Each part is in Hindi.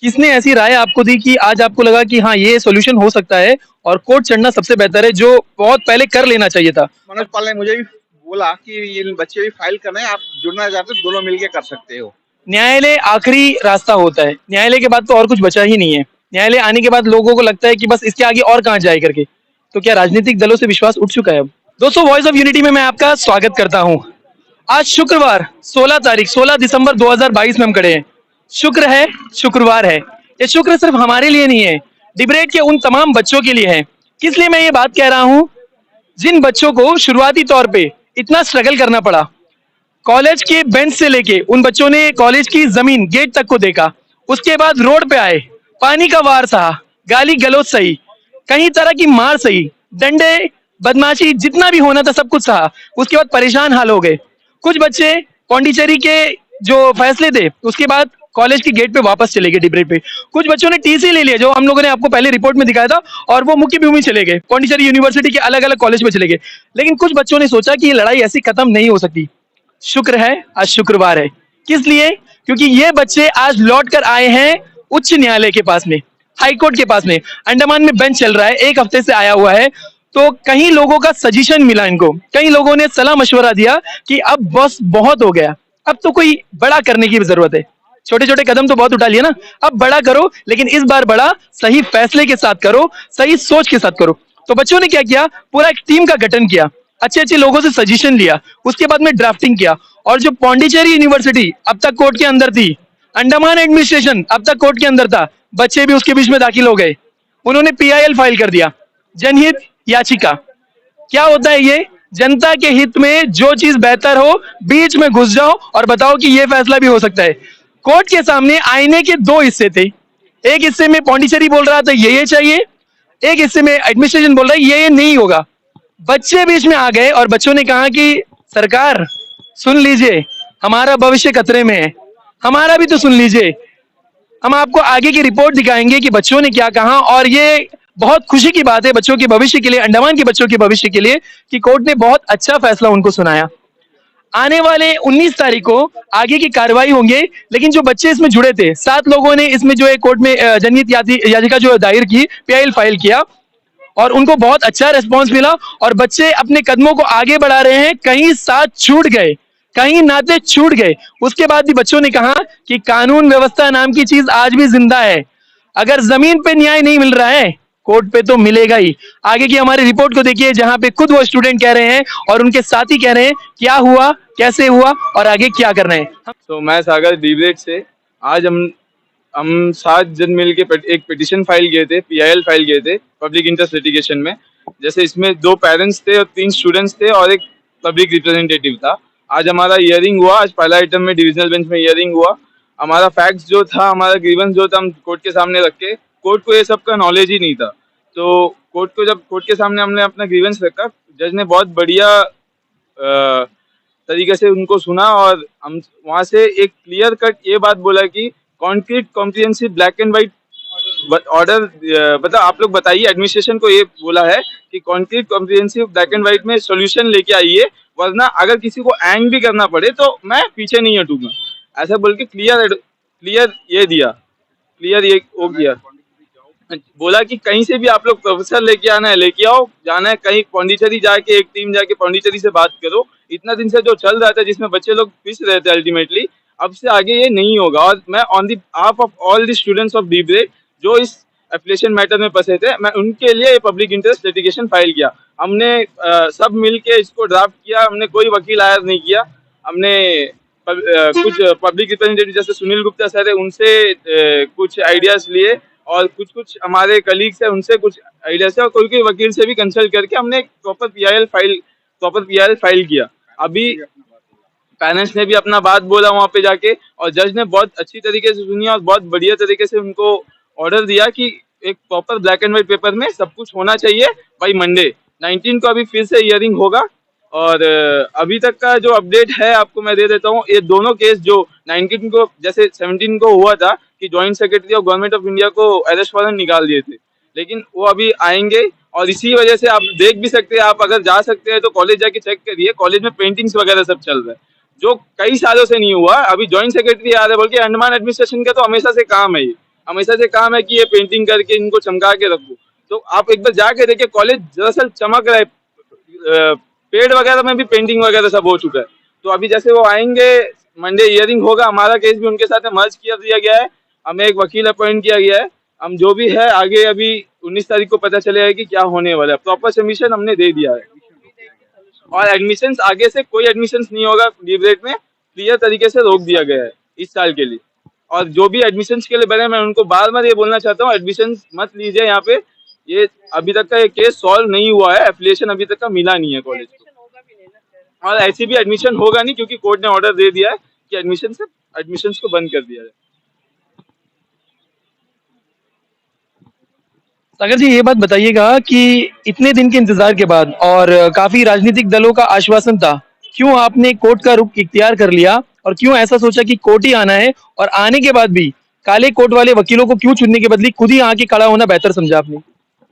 किसने ऐसी राय आपको दी कि आज आपको लगा कि हाँ ये सॉल्यूशन हो सकता है और कोर्ट चढ़ना सबसे बेहतर है, जो बहुत पहले कर लेना चाहिए था? मनोज पाल ने मुझे भी बोला कि ये बच्चे भी फाइल कर रहे हैं, आप जुड़ना चाहते हो दोनों मिलके कर सकते हो। न्यायालय आखिरी रास्ता होता है, न्यायालय के बाद तो और कुछ बचा ही नहीं है। न्यायालय आने के बाद लोगों को लगता है कि बस इसके आगे और कहाँ जाए करके। तो क्या राजनीतिक दलों से विश्वास उठ चुका है अब? दोस्तों, वॉइस ऑफ यूनिटी में मैं आपका स्वागत करता हूँ। आज शुक्रवार 16 दिसंबर 2022 में हम खड़े हैं। शुक्र है, शुक्रवार है। ये शुक्र सिर्फ हमारे लिए नहीं है, डिबेट के उन तमाम बच्चों के लिए है। किस लिए मैं ये बात कह रहा हूँ? जिन बच्चों को शुरुआती तौर पे इतना स्ट्रगल करना पड़ा, कॉलेज के बेंच से लेके उन बच्चों ने कॉलेज की जमीन गेट तक को देखा, उसके बाद रोड पे आए, पानी का वार सहा, गाली गलौज सही, कई तरह की मार सही, डंडे, बदमाशी, जितना भी होना था सब कुछ सहा। उसके बाद परेशान हाल हो गए। कुछ बच्चे पौंडीचेरी के जो फैसले थे उसके बाद कॉलेज के गेट पे वापस चले गए डिबेट पे। कुछ बच्चों ने टीसी ले लिया, जो हम लोगों ने आपको पहले रिपोर्ट में दिखाया था, और वो मुख्य भूमि चले गए, पौंडीचेरी यूनिवर्सिटी के अलग अलग कॉलेज में चले गए। लेकिन कुछ बच्चों ने सोचा कि ये लड़ाई ऐसी खत्म नहीं हो सकती। शुक्र है, आज शुक्रवार है। किस लिए? क्योंकि ये बच्चे आज लौट कर आए हैं उच्च न्यायालय के पास में, हाई कोर्ट के पास में। अंडमान में बेंच चल रहा है, एक हफ्ते से आया हुआ है। तो कई लोगों का सजेशन मिला इनको, कई लोगों ने सलाह मशवरा दिया कि अब बस बहुत हो गया, अब तो कोई बड़ा करने की जरूरत है। छोटे छोटे कदम तो बहुत उठा लिए ना, अब बड़ा करो, लेकिन इस बार बड़ा सही फैसले के साथ करो, सही सोच के साथ करो। तो बच्चों ने क्या किया? पूरा एक टीम का गठन किया, अच्छे अच्छे लोगों से सजेशन लिया, उसके बाद में ड्राफ्टिंग किया। और जो पौंडीचेरी यूनिवर्सिटी अब तक कोर्ट के अंदर थी, अंडमान एडमिनिस्ट्रेशन अब तक कोर्ट के अंदर था, बच्चे भी उसके बीच में दाखिल हो गए। उन्होंने पीआईएल फाइल कर दिया, जनहित याचिका। क्या होता है ये? जनता के हित में जो चीज बेहतर हो, बीच में घुस जाओ और बताओ कि ये फैसला भी हो सकता है। कोर्ट के सामने आईने के दो हिस्से थे। एक हिस्से में पौंडीचेरी बोल रहा था ये चाहिए, एक हिस्से में एडमिनिस्ट्रेशन बोल रहा है ये नहीं होगा। बच्चे बीच में आ गए और बच्चों ने कहा कि सरकार सुन लीजिए, हमारा भविष्य खतरे में है, हमारा भी तो सुन लीजिए। हम आपको आगे की रिपोर्ट दिखाएंगे कि बच्चों ने क्या कहा। और ये बहुत खुशी की बात है बच्चों के भविष्य के लिए, अंडमान के बच्चों के भविष्य के लिए, कि कोर्ट ने बहुत अच्छा फैसला उनको सुनाया। आने वाले 19 तारीख को आगे की कार्रवाई होंगे। लेकिन जो बच्चे इसमें जुड़े थे, 7 लोगों ने इसमें जो है कोर्ट में जनहित याचिका जो दायर की, पीआईएल फाइल किया, और उनको बहुत अच्छा रिस्पांस मिला और बच्चे अपने कदमों को आगे बढ़ा रहे हैं। कहीं साथ छूट गए, कहीं नाते छूट गए, उसके बाद भी बच्चों ने कहा कि कानून व्यवस्था नाम की चीज आज भी जिंदा है। अगर जमीन पे न्याय नहीं मिल रहा है, कोर्ट पे तो मिलेगा ही। आगे की हमारी रिपोर्ट को देखिए, जहां पे खुद वो स्टूडेंट कह रहे हैं और उनके साथी कह रहे हैं क्या हुआ, कैसे हुआ और आगे क्या करना है। तो मैं सागर डिबेट से आज हम 7 जन मिल के एक पिटिशन फाइल किए थे, पीआईएल फाइल किए थे पब्लिक इंटरेस्ट लिटिगेशन में। जैसे इसमें 2 पेरेंट्स थे और 3 स्टूडेंट्स थे और एक पब्लिक रिप्रेजेंटेटिव था। आज हमारा हियरिंग हुआ, आज पहला आइटम में डिविजनल बेंच में हियरिंग हुआ। हमारा फैक्ट्स जो था, हमारा ग्रीवेंस जो था, हम कोर्ट के सामने रखे। कोर्ट को ये सब का नॉलेज ही नहीं था, तो जब कोर्ट के सामने हमने अपना ग्रीवेंस रखा, जज ने बहुत बढ़िया तरीके से उनको सुना और हम वहाँ से एक क्लियर कट ये बात बोला कि concrete comprehensive black and white order, मतलब आप लोग बताइए, एडमिनिस्ट्रेशन को ये बोला है कि concrete comprehensive black and white में सॉल्यूशन लेके आइए, वरना अगर किसी को एंग भी करना पड़े तो मैं पीछे नहीं हटूंगा, ऐसा बोल के क्लियर ये दिया, क्लियर ये वो किया। बोला कि कहीं से भी आप लोग प्रोफेसर लेके आना है लेके आओ, जाना है कहीं पौंडीचेरी जाके, एक टीम जाके पौंडीचेरी से बात करो। इतना दिन से जो चल रहा था, जिसमें बच्चे लोग पिस रहे थे, अल्टीमेटली अब से आगे ये नहीं होगा। और मैं on the behalf of all the students of debate जो इस एप्लीकेशन मैटर में फंसे थे, मैं उनके लिए पब्लिक इंटरेस्ट लिटिगेशन फाइल किया। हमने सब मिल के इसको ड्राफ्ट किया, हमने कोई वकील हायर नहीं किया। हमने कुछ पब्लिक रिप्रेजेंटेटिव जैसे सुनील गुप्ता सर है, उनसे कुछ आइडियाज लिए और कुछ हमारे कलीग्स है, उनसे कुछ आइडियाज है, और कोई वकील से भी कंसल्ट करके हमने प्रॉपर पीआईएल फाइल किया। अभी पेरेंट्स ने भी अपना बात बोला वहाँ पे जाके, और जज ने बहुत अच्छी तरीके से सुनी और बहुत बढ़िया तरीके से उनको ऑर्डर दिया कि एक proper black and white paper में सब कुछ होना चाहिए बाई मंडे 19 को। अभी फिर से हियरिंग होगा और अभी तक का जो अपडेट है आपको मैं दे देता हूँ। ये दोनों केस जो 19 को, जैसे 17 को हुआ था कि joint secretary of government of India को अरेस्ट वारंट निकाल दिए थे, लेकिन वो अभी आएंगे। और इसी वजह से आप देख भी सकते हैं, आप अगर जा सकते हैं तो कॉलेज जाके चेक करिए, कॉलेज में पेंटिंग्स वगैरह सब चल रहा है जो कई सालों से नहीं हुआ। अभी जॉइंट सेक्रेटरी आ रहे बोल के, अंडमान एडमिनिस्ट्रेशन का तो हमेशा से काम है ये, हमेशा से काम है कि ये पेंटिंग करके इनको चमका के रखो। तो आप एक बार जाके देखिए कॉलेज दरअसल चमक रहा है, पेड़ वगैरह में भी पेंटिंग वगैरह सब हो चुका है। तो अभी जैसे वो आएंगे, मंडे हियरिंग होगा, हमारा केस भी उनके साथ मर्ज किया दिया गया है, हमें एक वकील अपॉइंट किया गया है। हम जो भी है आगे अभी 19 तारीख को पता चलेगा कि क्या होने वाला है। प्रॉपर सबमिशन हमने दे दिया है और एडमिशन्स आगे से कोई एडमिशन्स नहीं होगा लीव रेट में, क्लियर तरीके से रोक दिया गया है इस साल के लिए। और जो भी एडमिशन्स के लिए बने, मैं उनको बार बार ये बोलना चाहता हूँ, एडमिशन्स मत लीजिए यहाँ पे। ये अभी तक का ये केस सॉल्व नहीं हुआ है, एफिलिएशन अभी तक का मिला नहीं है कॉलेज को, और ऐसे भी एडमिशन होगा नहीं क्योंकि कोर्ट ने ऑर्डर दे दिया है कि एडमिशन्स को बंद कर दिया जाए। सागर जी, ये बात बताइएगा कि इतने दिन के इंतजार के बाद और काफी राजनीतिक दलों का आश्वासन था, क्यों आपने कोर्ट का रुख इख्तियार कर लिया और क्यों ऐसा सोचा कि कोर्ट ही आना है, और आने के बाद भी काले कोट वाले वकीलों को क्यों चुनने के बदले खुद ही आके खड़ा होना बेहतर समझा आपने?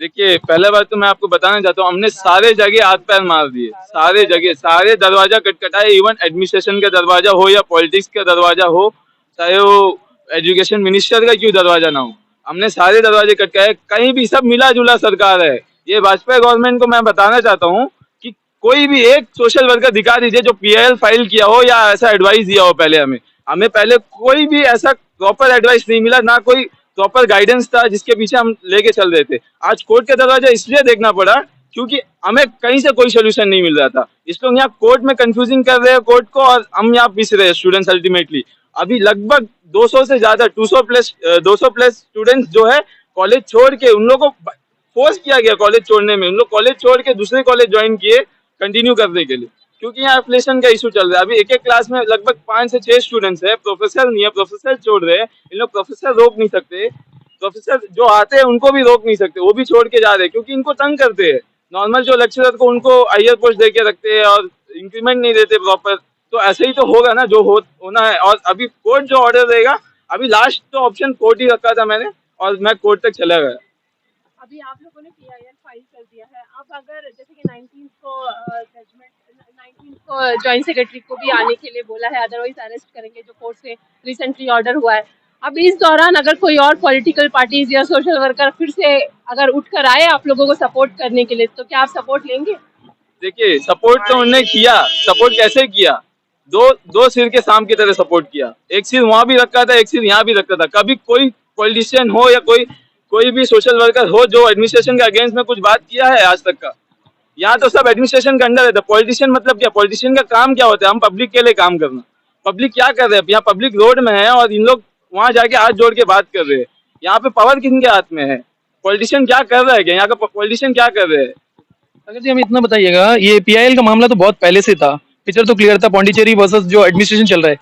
देखिए, पहले बात तो मैं आपको बताना चाहता हूँ, हमने सारे जगह हाथ पैर मार दिए, सारे जगह सारे दरवाजा खटखटाए, इवन एडमिनिस्ट्रेशन का दरवाजा हो या पॉलिटिक्स का दरवाजा हो, चाहे वो एजुकेशन मिनिस्टर का क्यों दरवाजा ना हो, हमने सारे दरवाजे खटकाए, कहीं भी सब मिला जुला सरकार है। ये वाजपेयी गवर्नमेंट को मैं बताना चाहता हूँ कि कोई भी एक सोशल वर्कर दिखा दीजिए जो पीआईएल फाइल किया हो या ऐसा एडवाइस दिया हो पहले हमें पहले कोई भी ऐसा प्रॉपर एडवाइस नहीं मिला, ना कोई प्रॉपर गाइडेंस था जिसके पीछे हम लेके चल रहे थे। आज कोर्ट का दरवाजा इसलिए देखना पड़ा क्योंकि हमें कहीं से कोई सोल्यूशन नहीं मिल रहा था। इस लोग यहाँ कोर्ट में कंफ्यूजिंग कर रहे हैं कोर्ट को, और हम यहाँ पिस रहे हैं स्टूडेंट्स अल्टीमेटली। अभी लगभग 200 से ज्यादा 200 प्लस स्टूडेंट्स जो है कॉलेज छोड़ के, उन लोगों को फोर्स किया गया कॉलेज छोड़ने में, उन लोग कॉलेज छोड़ के दूसरे कॉलेज ज्वाइन किए कंटिन्यू करने के लिए, क्योंकि यहाँ एफिलिएशन का इशू चल रहा है। अभी एक एक क्लास में लगभग 5 से 6 स्टूडेंट्स है, प्रोफेसर नहीं है, प्रोफेसर छोड़ रहे हैं, इन लोग प्रोफेसर रोक नहीं सकते, प्रोफेसर जो आते हैं उनको भी रोक नहीं सकते, वो भी छोड़ के जा रहे हैं क्योंकि इनको तंग करते हैं। नॉर्मल जो लेक्चरर को उनको हायर पोस्ट दे के रखते हैं और इंक्रीमेंट नहीं देते प्रॉपर, तो ऐसे ही तो होगा ना जो होना है। और अभी कोर्ट जो ऑर्डर देगा, अभी लास्ट तो ऑप्शन कोर्ट ही रखा था मैंने, और मैं कोर्ट तक चला गया। अभी आप लोगों ने पीआईएल फाइल कर दिया है, अब अगर जैसे कि 19 को जजमेंट 19 को जॉइंट सेक्रेटरी को भी आने के लिए बोला है, अदरवाइज अरेस्ट करेंगे, जो कोर्ट से रिसेंटली ऑर्डर हुआ है। अब इस दौरान अगर कोई और पॉलिटिकल पार्टीज या सोशल वर्कर फिर से अगर उठकर आए आप लोगों को सपोर्ट करने के लिए, तो क्या आप सपोर्ट लेंगे? देखिए, सपोर्ट तो उन्होंने किया, सपोर्ट कैसे किया, दो सिर के सांप की तरह सपोर्ट किया, एक सिर वहां भी रखा था, एक सिर यहाँ भी रखा था। कभी कोई पॉलिटिशियन हो या कोई भी सोशल वर्कर हो जो एडमिनिस्ट्रेशन के अगेंस्ट में कुछ बात किया है आज तक का? यहाँ तो सब एडमिनिस्ट्रेशन का अंडर है। पॉलिटिशियन मतलब क्या? पॉलिटिशियन का काम क्या होता है? हम पब्लिक के लिए काम करना। पब्लिक क्या कर रहे हैं? यहाँ पब्लिक रोड में है और इन लोग वहां जाके हाथ जोड़ के बात कर रहे हैं। यहाँ पे पावर किनके हाथ में है? पॉलिटिशियन क्या कर रहा है? क्या यहाँ का पॉलिटिशियन क्या कर रहे हैं? अगर जी हमें इतना बताइएगा, ये पीआईएल का मामला तो बहुत पहले से था, पिक्चर तो क्लियर था, पौंडीचेरी वर्सेस जो एडमिनिस्ट्रेशन चल रहा है।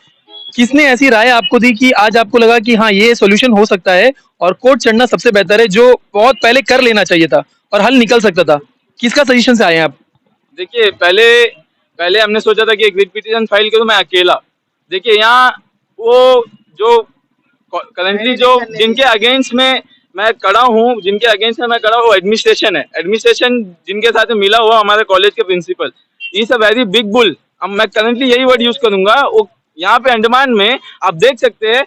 किसने ऐसी राय आपको दी कि आज आपको लगा कि हाँ ये सॉल्यूशन हो सकता है और कोर्ट चढ़ना सबसे बेहतर है, जो बहुत पहले कर लेना चाहिए था और हल निकल सकता था? किसका सजेशन से आए हैं आप? देखिए, पहले हमने सोचा था कि एक रिट पिटीशन फाइल करूं मैं अकेला। देखिए, यहाँ वो जो करंटली जो जिनके अगेंस्ट में मैं खड़ा हूँ, वो एडमिनिस्ट्रेशन है। एडमिनिस्ट्रेशन जिनके साथ में मिला हुआ हमारे कॉलेज के principal, is a very big bull. अब मैं करंटली यही वर्ड यूज करूंगा। वो यहाँ पे अंडमान में आप देख सकते हैं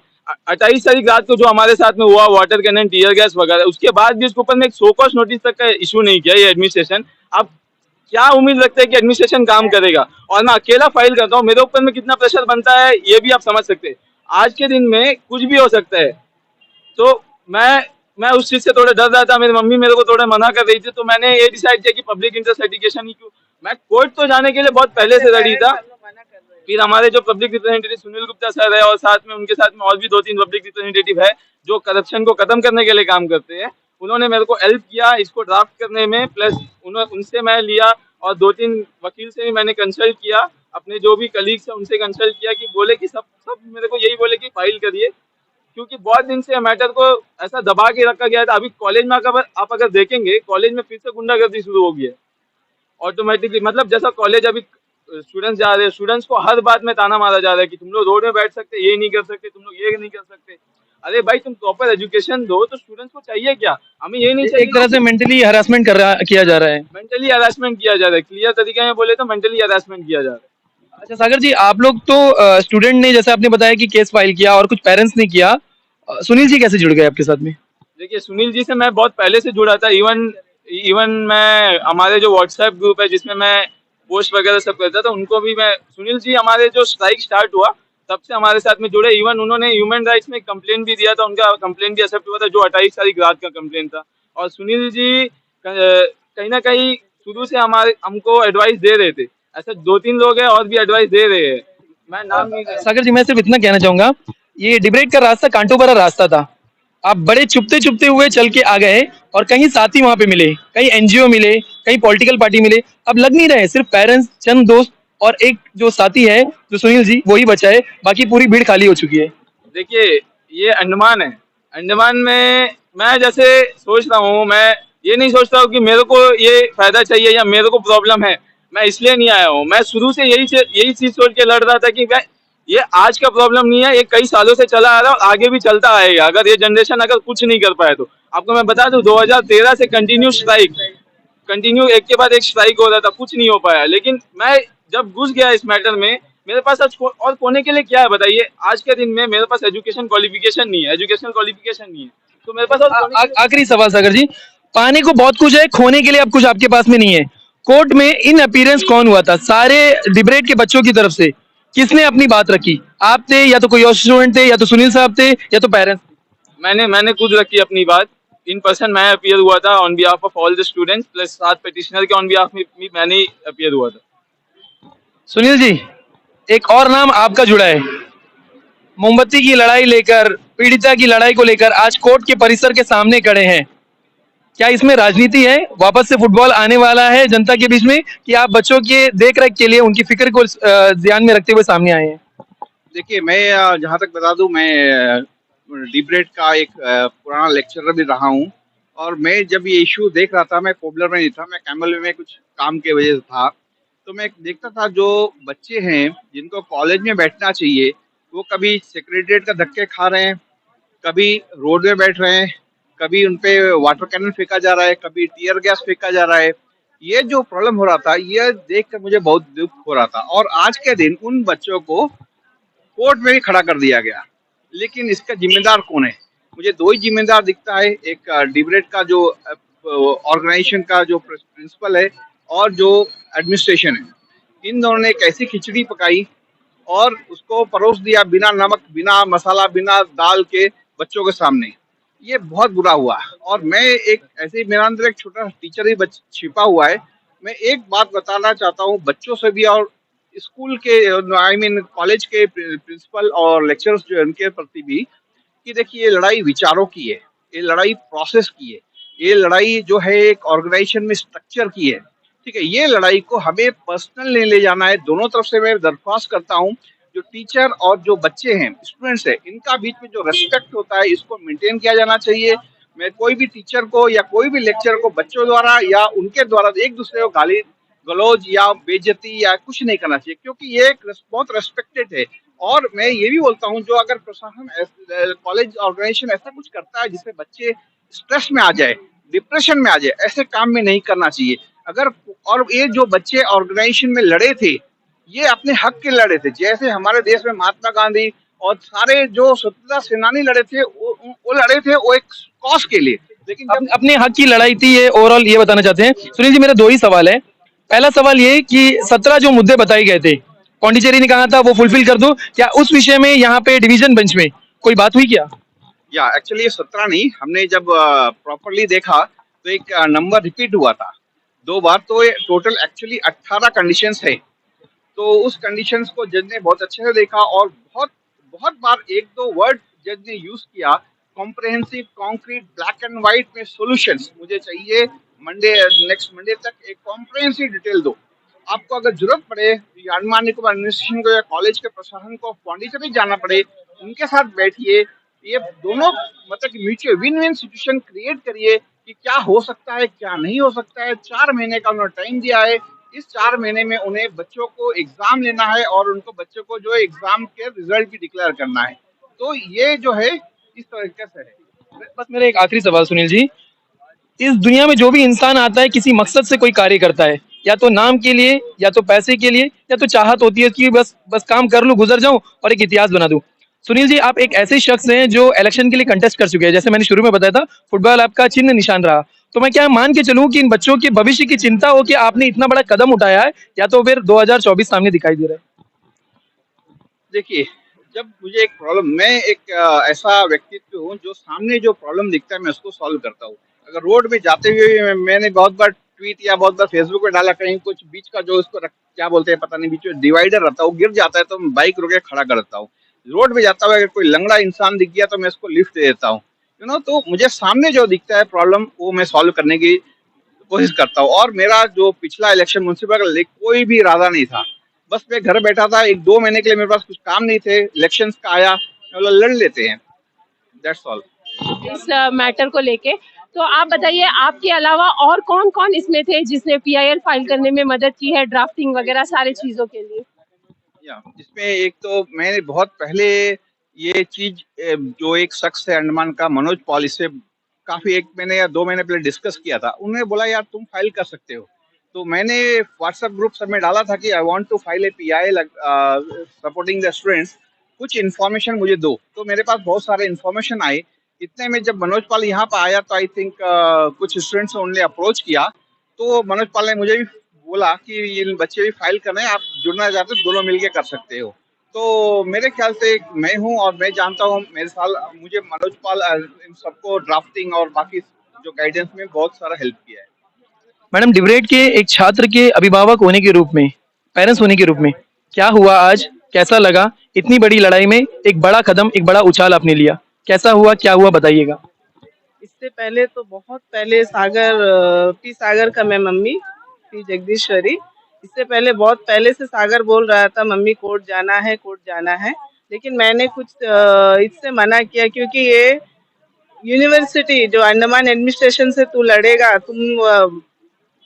28 तारीख रात को जो हमारे साथ में हुआ, वाटर कैनन, टीयर गैस वगैरह, उसके बाद भी उसके ऊपर में एक सोकॉस नोटिस तक का इशू नहीं किया ये एडमिनिस्ट्रेशन। अब क्या उम्मीद रखते हैं कि एडमिनिस्ट्रेशन काम करेगा? और मैं अकेला फाइल करता हूँ, मेरे ऊपर में कितना प्रेशर बनता है ये भी आप समझ सकते हैं। आज के दिन में कुछ भी हो सकता है। तो मैं उस चीज से थोड़ा डर रहा था, मेरी मम्मी मेरे को थोड़ा मना कर रही थी, तो मैंने ये डिसाइड किया कि पब्लिक इंटरेस्ट लिटिगेशन ही क्यों। मैं कोर्ट तो जाने के लिए बहुत पहले से रेडी था। फिर हमारे जो public representative Sunil Gupta sir है और साथ में उनके साथ में और भी 2-3 पब्लिक रिप्रेजेंटेटिव है जो करप्शन को खत्म करने के लिए काम करते हैं, उन्होंने मेरे को हेल्प किया इसको ड्राफ्ट करने में। प्लस उनसे मैं लिया और 2-3 वकील से भी मैंने कंसल्ट किया, अपने जो भी कलीग्स है उनसे कंसल्ट किया कि बोले कि सब मेरे को यही बोले कि फाइल करिए, क्योंकि बहुत दिन से मैटर को ऐसा दबा के रखा गया था। अभी कॉलेज में आप अगर देखेंगे, कॉलेज में फिर से गुंडागर्दी शुरू हो गई है ऑटोमेटिकली। मतलब जैसा कॉलेज अभी स्टूडेंट्स जा रहे हैं, स्टूडेंट्स को हर बात में ताना मारा जा रहा है कि तुम लोग रोड में बैठ सकते, ये नहीं कर सकते, तुम लोग ये नहीं कर सकते। अरे भाई, तुम प्रॉपर एजुकेशन दो तो स्टूडेंट्स को चाहिए क्या? हमें ये नहीं चाहिए। एक तरह से मेंटली हरासमेंट किया जा रहा है। मेंटली हरासमेंट किया जा रहा है, क्लियर तरीके में बोले तो मेंटली हरासमेंट किया जा रहा है। अच्छा सागर जी, आप लोग तो स्टूडेंट ने, जैसे आपने बताया कि केस फाइल किया और कुछ पेरेंट्स ने किया, सुनील जी कैसे जुड़ गए आपके साथ में? देखिए, सुनील जी से मैं बहुत पहले से जुड़ा था। इवन इवन मैं हमारे जो व्हाट्सएप ग्रुप है जिसमें मैं पोस्ट वगैरह सब करता था, उनको भी मैं सुनील जी हमारे जो स्ट्राइक स्टार्ट हुआ तब से हमारे साथ में जुड़े। इवन उन्होंने ह्यूमन राइट्स में कंप्लेन भी दिया था, उनका कंप्लेन भी एक्सेप्ट हुआ था, जो 28 तारीख रात का कंप्लेन था। और सुनील जी कहीं ना कहीं शुरू से हमारे हमको एडवाइस दे रहे थे। ऐसे 2-3 लोग हैं और भी एडवाइस दे रहे हैं, मैं नाम नहीं ले सागर जी मैं सिर्फ इतना कहना चाहूंगा, ये डिबेट का रास्ता कांटों भरा रास्ता था। आप बड़े चुपते चुपते हुए चल के आ गए और कहीं साथी वहां पे मिले, कहीं एनजीओ मिले, कहीं पॉलिटिकल पार्टी मिले। अब लग नहीं रहे, सिर्फ पेरेंट्स, चंद दोस्त और एक जो साथी है जो सुनील जी, वही बचा है, बाकी पूरी भीड़ खाली हो चुकी है। देखिए, ये अंडमान है। अंडमान में मैं जैसे सोच रहा हूँ, मैं ये नहीं सोचता हूँ कि मेरे को ये फायदा चाहिए या मेरे को प्रॉब्लम है, मैं इसलिए नहीं आया हूँ। मैं शुरू से यही चीज सोच के लड़ रहा था कि मैं ये आज का प्रॉब्लम नहीं है, ये कई सालों से चला आ रहा है और आगे भी चलता आएगा अगर ये जनरेशन अगर कुछ नहीं कर पाए तो। आपको मैं बता दूं, 2013 से कंटिन्यू एक के बाद एक स्ट्राइक हो रहा था, कुछ नहीं हो पाया। लेकिन मैं जब घुस गया इस मैटर में, मेरे पास आज और खोने के लिए क्या है बताइए। आज के दिन में मेरे पास एजुकेशन क्वालिफिकेशन नहीं है, तो मेरे पास और खोने के लिए आखिरी सवाल सागर जी, पाने को बहुत कुछ है, खोने के लिए अब कुछ आपके पास में नहीं है। कोर्ट में इन अपीयरेंस कौन हुआ था सारे डिबेट के बच्चों की तरफ से? किसने अपनी बात रखी? आप थे, या तो कोई और स्टूडेंट थे, या तो सुनील साहब थे, या तो पेरेंट्स? मैंने खुद रखी अपनी बात। इन पर्सन मैं अपीयर हुआ था on behalf of all the students, plus 7 petitioner के ऑन बिहाफ में भी मैंने ही अपीयर हुआ था। सुनील जी, एक और नाम आपका जुड़ा है। मोमबत्ती की लड़ाई लेकर, पीड़िता की लड़ाई को लेकर आज कोर्ट के परिसर के सामने खड़े हैं। क्या इसमें राजनीति है? वापस से फुटबॉल आने वाला है जनता के बीच में, कि आप बच्चों के देख रेख के लिए उनकी फिक्र को ध्यान में रखते हुए सामने आए हैं? देखिए, मैं जहाँ तक बता दूं, मैं डिबेट का एक पुराना लेक्चरर भी रहा हूँ। और मैं जब ये इशू देख रहा था, मैं कोबलर में नहीं था, मैं कैमल में कुछ काम के वजह से था। तो मैं देखता था जो बच्चे हैं जिनको कॉलेज में बैठना चाहिए, वो कभी सेक्रेटरीट का धक्के खा रहे हैं, कभी रोड में बैठ रहे हैं, कभी उनपे वाटर कैनन फेंका जा रहा है, कभी टीयर गैस फेंका जा रहा है। ये जो प्रॉब्लम हो रहा था, ये देख कर मुझे बहुत दुख हो रहा था। और आज के दिन उन बच्चों को कोर्ट में भी खड़ा कर दिया गया। लेकिन इसका जिम्मेदार कौन है? मुझे दो ही जिम्मेदार दिखता है, एक डिबेट का जो ऑर्गेनाइजेशन का जो प्रिंसिपल है और जो एडमिनिस्ट्रेशन है। इन दोनों ने एक ऐसी खिचड़ी पकाई और उसको परोस दिया बिना नमक, बिना मसाला, बिना दाल के बच्चों के सामने। ये बहुत बुरा हुआ। और मैं एक ऐसे, मेरा अंदर एक छोटा टीचर ही छिपा हुआ है। मैं एक बात बताना चाहता हूँ बच्चों से भी और स्कूल के, आई मीन कॉलेज के प्रिंसिपल और लेक्चरर्स जो है उनके प्रति भी, कि देखिए ये लड़ाई विचारों की है, ये लड़ाई प्रोसेस की है, ये लड़ाई जो है एक ऑर्गेनाइजेशन में स्ट्रक्चर की है। ठीक है, ये लड़ाई को हमें पर्सनल नहीं ले जाना है। दोनों तरफ से मैं दरख्वास्त करता हूँ, जो टीचर और जो बच्चे हैं, स्टूडेंट्स हैं, इनका बीच में जो रेस्पेक्ट होता है इसको मेंटेन किया जाना चाहिए। मैं कोई भी टीचर को या कोई भी लेक्चर को बच्चों द्वारा या उनके द्वारा एक दूसरे को गाली गलौज या बेइज्जती या कुछ नहीं करना चाहिए, क्योंकि ये एक बहुत रेस्पेक्टेड है। और मैं ये भी बोलता हूँ, जो अगर प्रशासन, कॉलेज ऑर्गेनाइजेशन ऐसा कुछ करता है जिससे बच्चे स्ट्रेस में आ जाए, डिप्रेशन में आ जाए, ऐसे काम में नहीं करना चाहिए। अगर, और ये जो बच्चे ऑर्गेनाइजेशन में लड़े थे, ये अपने हक के लड़े थे। जैसे हमारे देश में महात्मा गांधी और सारे जो स्वतंत्रता सेनानी लड़े थे, वो लड़े थे वो एक कॉज के लिए। लेकिन जब अपने हक की लड़ाई थी, ये ओवरऑल ये बताना चाहते हैं। सुनील जी, मेरे दो ही सवाल है। पहला सवाल ये कि 17 जो मुद्दे बताए गए थे, पौंडीचेरी ने कहा था वो फुलफिल कर दो, क्या उस विषय में यहाँ पे डिवीजन बेंच में कोई बात हुई क्या? या एक्चुअली ये 17 नहीं, हमने जब प्रॉपरली देखा तो एक नंबर रिपीट हुआ था 2 बार। तो ये टोटल एक्चुअली 18 कंडीशंस है। तो उस कंडीशंस को जज ने बहुत अच्छे से देखा और बहुत बहुत बार एक दो वर्ड जज ने यूज किया, comprehensive, concrete, black and white में सॉल्यूशंस मुझे चाहिए। नेक्स्ट मंडे तक एक कॉम्प्रहेंसिव डिटेल दो। आपको अगर जरूरत पड़े, अंडमान निकोबार एडमिनिस्ट्रेशन को या कॉलेज के प्रशासन को पौंडीचेरी जाना पड़े, उनके साथ बैठिए। ये दोनों मतलब mutual win win situation create करिए कि क्या हो सकता है, क्या नहीं हो सकता है। 4 महीने का उन्होंने टाइम दिया है। इस 4 महीने में उन्हें बच्चों को एग्जाम लेना है और उनको बच्चों को जो है एग्जाम के रिजल्ट भी डिक्लेयर करना है। तो ये जो है इस तरीके से है। बस मेरा एक आखिरी सवाल सुनील जी, इस दुनिया में जो भी इंसान आता है किसी मकसद से कोई कार्य करता है, या तो नाम के लिए, या तो पैसे के लिए, या तो चाहत होती है कि बस बस काम कर लूं, गुजर जाऊं और एक इतिहास बना दूं। सुनील जी, आप एक ऐसे शख्स हैं जो इलेक्शन के लिए कंटेस्ट कर चुके हैं। जैसे मैंने शुरू में बताया था, फुटबॉल आपका चिन्ह निशान रहा। तो मैं क्या मान के चलूं कि इन बच्चों के भविष्य की चिंता हो कि आपने इतना बड़ा कदम उठाया है, या तो फिर 2024 सामने दिखाई दे रहा है? देखिए, जब मुझे एक प्रॉब्लम, मैं एक ऐसा व्यक्तित्व हूँ जो सामने जो प्रॉब्लम दिखता है मैं उसको सॉल्व करता हूँ। अगर रोड में जाते हुए मैंने बहुत बार ट्वीट या बहुत बार फेसबुक पे डाला, कहीं कुछ बीच का जो उसको क्या बोलते हैं पता नहीं, बीच में डिवाइडर रहता है वो गिर जाता है तो मैं बाइक रोक के खड़ा कर देता हूँ। रोड में जाता हुआ अगर कोई लंगड़ा इंसान दिख गया तो मैं उसको लिफ्ट दे देता हूँ। तो मुझे सामने जो दिखता है प्रॉब्लम वो मैं सॉल्व करने की कोशिश करता हूँ। और मेरा जो पिछला इलेक्शन म्युनिसिपल का कोई भी इरादा नहीं था, बस मैं घर बैठा था, एक 2 महीने के लिए मेरे पास कुछ काम नहीं थे, इलेक्शंस का आया, मैं बोला लड़ लेते हैं, दैट्स ऑल। इस मैटर को लेके। तो आप बताइए, आपके अलावा और कौन-कौन इसमें थे जिसने पीआईएल फाइल करने में मदद की है, ड्राफ्टिंग वगैरह सारी चीज़ों के लिए? या जिसमें एक तो मैंने बहुत पहले ये चीज जो एक शख्स है अंडमान का मनोज पॉल, इससे काफी 1 महीने या 2 महीने पहले डिस्कस किया था। उन्होंने बोला यार तुम फाइल कर सकते हो, तो मैंने व्हाट्सएप ग्रुप सब में डाला था कि I want to file a PIL supporting the students, कुछ इन्फॉर्मेशन मुझे दो। तो मेरे पास बहुत सारे इन्फॉर्मेशन आए। इतने में जब मनोज पाल यहाँ पर आया तो आई थिंक कुछ स्टूडेंट्स ने उन्हें अप्रोच किया, तो मनोज पाल ने मुझे भी बोला कि ये बच्चे भी फाइल कर रहे हैं, आप जुड़ना चाहते हो दोनों मिलके कर सकते हो। तो मेरे ख्याल से मैं हूँ और मैं जानता हूँ मेरे साल मुझे मनोज पाल इन सबको ड्राफ्टिंग और बाकी जो गाइडेंस में बहुत सारा हेल्प किया है। मैडम, डिबेट के एक छात्र के अभिभावक होने के रूप में, पेरेंट्स होने के रूप में, क्या हुआ आज? कैसा लगा? इतनी बड़ी लड़ाई में एक बड़ा कदम, एक बड़ा उछाल आपने लिया। कैसा हुआ, क्या हुआ, बताइएगा। इससे पहले तो बहुत पहले पी सागर का मैं मम्मी पी जगदीश्वरी। इससे पहले बहुत पहले से सागर बोल रहा था मम्मी कोर्ट जाना है, कोर्ट जाना है। लेकिन मैंने कुछ इससे मना किया क्योंकि ये यूनिवर्सिटी जो अंडमान एडमिनिस्ट्रेशन से तू लड़ेगा, तुम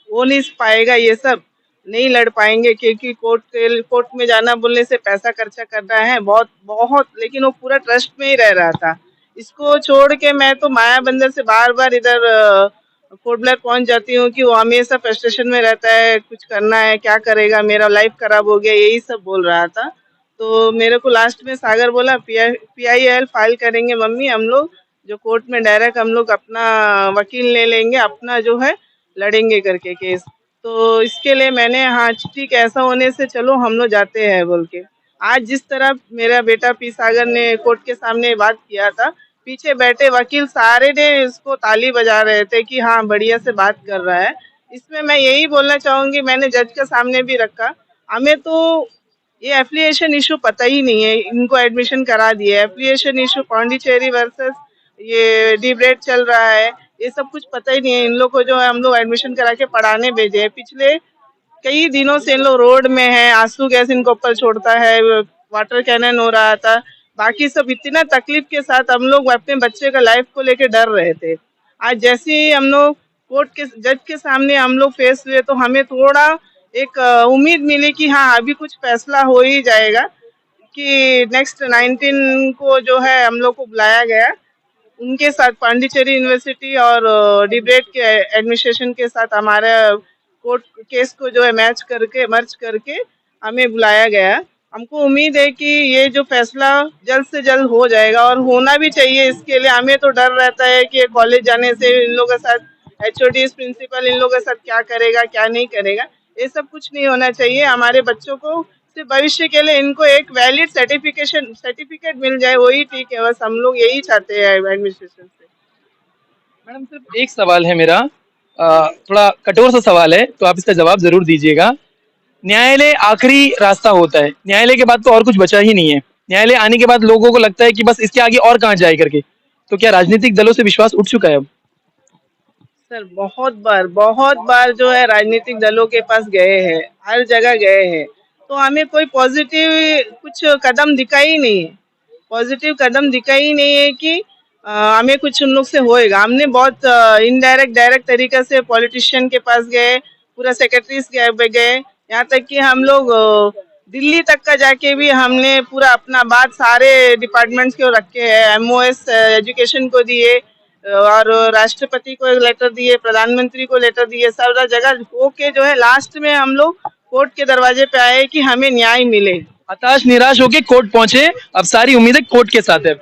हो नहीं पाएगा, ये सब नहीं लड़ पाएंगे क्योंकि कोर्ट में जाना बोलने से पैसा खर्चा करना है बहुत बहुत। लेकिन वो पूरा ट्रस्ट में ही रह रहा था। इसको छोड़ के मैं तो माया बंदर से बार बार इधर कोर्ट ब्लैक पहुंच जाती हूँ कि वो हमेशा फ्रस्ट्रेशन में रहता है, कुछ करना है, क्या करेगा, मेरा लाइफ खराब हो गया, यही सब बोल रहा था। तो मेरे को लास्ट में सागर बोला पीआईएल फाइल करेंगे मम्मी हम लोग, जो कोर्ट में डायरेक्ट हम लोग अपना वकील ले लेंगे, अपना जो है लड़ेंगे करके केस। तो इसके लिए मैंने हाँ ठीक है, ऐसा होने से चलो हम लोग जाते हैं बोल के। आज जिस तरह मेरा बेटा पी सागर ने कोर्ट के सामने बात किया था, पीछे बैठे वकील सारे ने इसको ताली बजा रहे थे कि हाँ बढ़िया से बात कर रहा है। इसमें मैं यही बोलना चाहूंगी, मैंने जज के सामने भी रखा, हमें तो ये एफिलिएशन इशू पता ही नहीं है, इनको एडमिशन करा दिया। एफिलिएशन इशू पांडिचेरी वर्सेस ये डिबेट चल रहा है, ये सब कुछ पता ही नहीं है। इन लोग को जो है हम लोग एडमिशन करा के पढ़ाने भेजे हैं। पिछले कई दिनों से इन लोग रोड में है, आंसू गैस इनको ऊपर छोड़ता है, वाटर कैनन हो रहा था, बाकी सब इतना तकलीफ के साथ हम लोग अपने बच्चे का लाइफ को लेके डर रहे थे। आज जैसे ही हम लोग कोर्ट के जज के सामने हम लोग फेस हुए तो हमें थोड़ा एक उम्मीद मिली कि हाँ अभी कुछ फैसला हो ही जाएगा, कि नेक्स्ट 19 को जो है हम लोग को बुलाया गया, उनके साथ पांडिचेरी यूनिवर्सिटी और डिबेट के एडमिनिस्ट्रेशन के साथ हमारा कोर्ट केस को जो है मर्ज करके हमें बुलाया गया। हमको उम्मीद है कि ये जो फैसला जल्द से जल्द हो जाएगा और होना भी चाहिए। इसके लिए हमें तो डर रहता है कि कॉलेज जाने से इन लोगों के साथ एचओडी प्रिंसिपल इन लोगों के साथ क्या करेगा क्या नहीं करेगा, ये सब कुछ नहीं होना चाहिए। हमारे बच्चों को सिर्फ भविष्य के लिए इनको एक वैलिड सर्टिफिकेट मिल जाए, वही ठीक है, बस हम लोग यही चाहते हैं एडमिनिस्ट्रेशन से। मैडम, सिर्फ एक सवाल है मेरा, थोड़ा कठोर सा सवाल है, तो आप इसका जवाब जरूर दीजिएगा। न्यायालय आखिरी रास्ता होता है, न्यायालय के बाद तो और कुछ बचा ही नहीं है। न्यायालय आने के बाद लोगों को लगता है कि बस इसके आगे और कहाँ जाए करके। तो क्या राजनीतिक दलों से विश्वास उठ चुका है अब? सर बहुत बार जो है राजनीतिक दलों के पास गए हैं, हर जगह गए हैं, तो हमें कोई पॉजिटिव कुछ कदम दिखा ही नहीं है। पॉजिटिव कदम दिखा ही नहीं है कि हमें कुछ उन लोग से होएगा। हमने बहुत इनडायरेक्ट डायरेक्ट तरीके से पॉलिटिशियन के पास गए, पूरा सेक्रेटरीज गए, यहाँ तक कि हम लोग दिल्ली तक का जाके भी हमने पूरा अपना बात सारे डिपार्टमेंट्स को रखे हैं। एमओएस एजुकेशन को दिए और राष्ट्रपति को लेटर दिए, प्रधानमंत्री को लेटर दिए, सारा जगह होके जो है लास्ट में हम लोग कोर्ट के दरवाजे पे आए कि हमें न्याय मिले। हताश निराश होके कोर्ट पहुंचे, अब सारी उम्मीदें कोर्ट के साथ है।